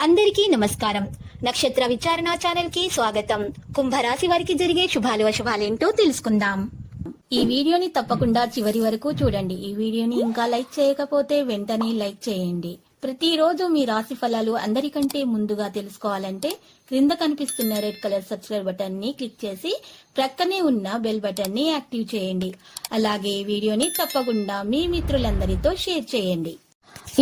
అందరికీ నమస్కారం. నక్షత్ర విచారణ ఛానల్ కి స్వాగతం. కుంభరాశి వారికి జరిగే శుభాలు అశుభాలేంటో తెలుసుకుందాం. ఈ వీడియోని తప్పకుండా చివరి వరకు చూడండి. ఈ వీడియోని ఇంకా లైక్ చేయకపోతే వెంటనే లైక్ చేయండి. ప్రతిరోజు మీ రాశి ఫలాలు అందరికంటే ముందుగా తెలుసుకోవాలంటే క్రింద కనిపిస్తున్న రెడ్ కలర్ సబ్స్క్రైబ్ బటన్ ని క్లిక్ చేసి ప్రక్కనే ఉన్న బెల్ బటన్ ని యాక్టివ్ చేయండి. అలాగే ఈ వీడియోని తప్పకుండా మీ మిత్రులందరితో షేర్ చేయండి.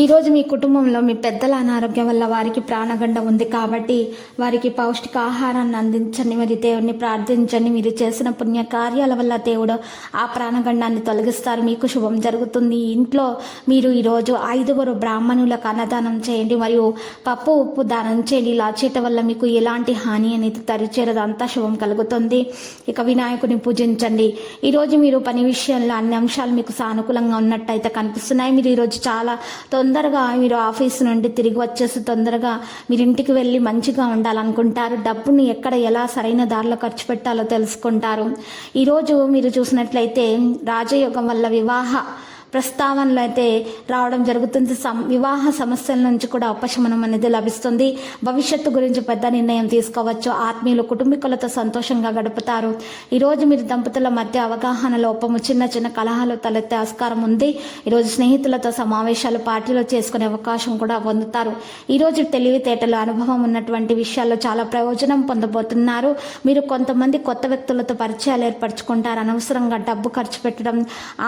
ఈ రోజు మీ కుటుంబంలో మీ పెద్దల అనారోగ్యం వల్ల వారికి ప్రాణగండం ఉంది కాబట్టి వారికి పౌష్టిక ఆహారాన్ని అందించండి, మరి దేవుడిని ప్రార్థించండి. మీరు చేసిన పుణ్య కార్యాల వల్ల దేవుడు ఆ ప్రాణగండాన్ని తొలగిస్తారు, మీకు శుభం జరుగుతుంది. ఇంట్లో మీరు ఈరోజు 5 బ్రాహ్మణులకు అన్నదానం చేయండి మరియు పప్పు ఉప్పు దానం చేయండి. ఇలా చేయటం వల్ల మీకు ఎలాంటి హాని అనేది తరిచేరదు, అంతా శుభం కలుగుతుంది. ఇక వినాయకుని పూజించండి. ఈరోజు మీరు పని విషయంలో అన్ని అంశాలు మీకు సానుకూలంగా ఉన్నట్టయితే కనిపిస్తున్నాయి. మీరు ఈరోజు చాలా తొందరగా మీరు ఆఫీస్ నుండి తిరిగి వచ్చేసి తొందరగా మీరు ఇంటికి వెళ్ళి మంచిగా ఉండాలనుకుంటారు. డబ్బుని ఎక్కడ ఎలా సరైన దారిలో ఖర్చు పెట్టాలో తెలుసుకుంటారు. ఈరోజు మీరు చూసినట్లయితే రాజయోగం వల్ల వివాహ ప్రస్తావనలు అయితే రావడం జరుగుతుంది. వివాహ సమస్యల నుంచి కూడా ఉపశమనం అనేది లభిస్తుంది. భవిష్యత్తు గురించి పెద్ద నిర్ణయం తీసుకోవచ్చు. ఆత్మీయులు కుటుంబీకులతో సంతోషంగా గడుపుతారు. ఈరోజు మీరు దంపతుల మధ్య అవగాహన లోపము, చిన్న చిన్న కలహాలు తలెత్తే ఆస్కారం ఉంది. ఈరోజు స్నేహితులతో సమావేశాలు, పార్టీలు చేసుకునే అవకాశం కూడా పొందుతారు. ఈరోజు తెలివితేటలు, అనుభవం ఉన్నటువంటి విషయాల్లో చాలా ప్రయోజనం పొందబోతున్నారు. మీరు కొంతమంది కొత్త వ్యక్తులతో పరిచయాలు ఏర్పరచుకుంటారు. అనవసరంగా డబ్బు ఖర్చు పెట్టడం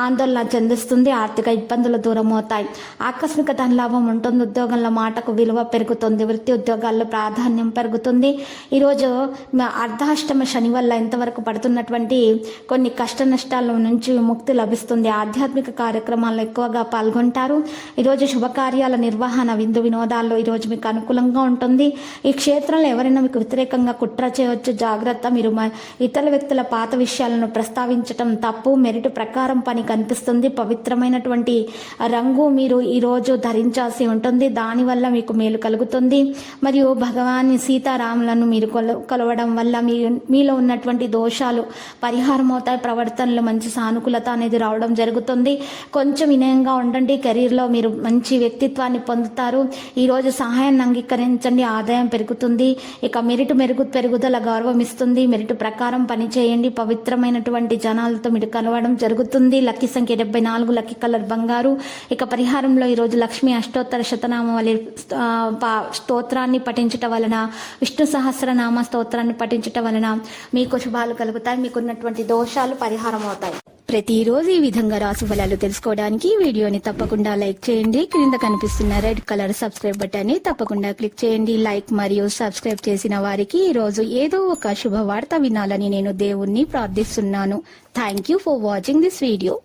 ఆందోళన చెందిస్తుంది. ఆర్థిక ఇబ్బందులు దూరం అవుతాయి. ఆకస్మిక ధన లాభం ఉంటుంది. ఉద్యోగంలో మాటకు విలువ పెరుగుతుంది. వృత్తి ఉద్యోగాల్లో ప్రాధాన్యం పెరుగుతుంది. ఈరోజు అర్ధాష్టమ శని వల్ల ఇంతవరకు పడుతున్నటువంటి కొన్ని కష్ట నష్టాల నుంచి ముక్తి లభిస్తుంది. ఆధ్యాత్మిక కార్యక్రమాల్లో ఎక్కువగా పాల్గొంటారు. ఈరోజు శుభకార్యాల నిర్వహణ, విందు వినోదాల్లో ఈరోజు మీకు అనుకూలంగా ఉంటుంది. ఈ క్షేత్రంలో ఎవరైనా మీకు వ్యతిరేకంగా కుట్ర చేయవచ్చు, జాగ్రత్త. మీరు ఇతర వ్యక్తుల పాత విషయాలను ప్రస్తావించటం తప్పు. మెరిట్ ప్రకారం పని కనిపిస్తుంది. పవిత్రమైనటువంటి రంగు మీరు ఈరోజు ధరించాల్సి ఉంటుంది. దానివల్ల మీకు మేలు కలుగుతుంది. మరియు భగవాన్ సీతారాములను మీరు కొలవడం వల్ల మీలో ఉన్నటువంటి దోషాలు పరిహారం అవుతాయి. ప్రవర్తనలో మంచి సానుకూలత అనేది రావడం జరుగుతుంది. కొంచెం వినయంగా ఉండండి. కెరీర్లో మీరు మంచి వ్యక్తిత్వాన్ని పొందుతారు. ఈరోజు సహాయాన్ని అంగీకరించండి, ఆదాయం పెరుగుతుంది. ఇక మెరిట్ పెరుగుదల గౌరవం ఇస్తుంది. మెరిట్ ప్రకారం పని చేయండి. పవిత్రమైనటువంటి జనాలతో మీరు కలవడం జరుగుతుంది. లక్కీ సంఖ్య 74, లక్కీ కలర్ బంగారు. ఇక పరిహారంలో ఈరోజు లక్ష్మీ అష్టోత్తర శతనామావళి స్తోత్రాన్ని పఠించటం వలన, విష్ణు సహస్రనామ స్తోత్రాన్ని పఠించటం వలన మీకు శుభాలు కలుగుతాయి. మీకున్నటువంటి దోషాలు పరిహారం అవుతాయి. ప్రతిరోజు ఈ విధంగా రాశి ఫలాలు తెలుసుకోవడానికి వీడియోని తప్పకుండా లైక్ చేయండి. క్రింద కనిపిస్తున్న రెడ్ కలర్ సబ్స్క్రైబ్ బటన్ ని తప్పకుండా క్లిక్ చేయండి. లైక్ మరియు సబ్స్క్రైబ్ చేసిన వారికి ఈ రోజు ఏదో ఒక శుభవార్త వినాలని నేను దేవుణ్ణి ప్రార్థిస్తున్నాను. Thank you for watching this video.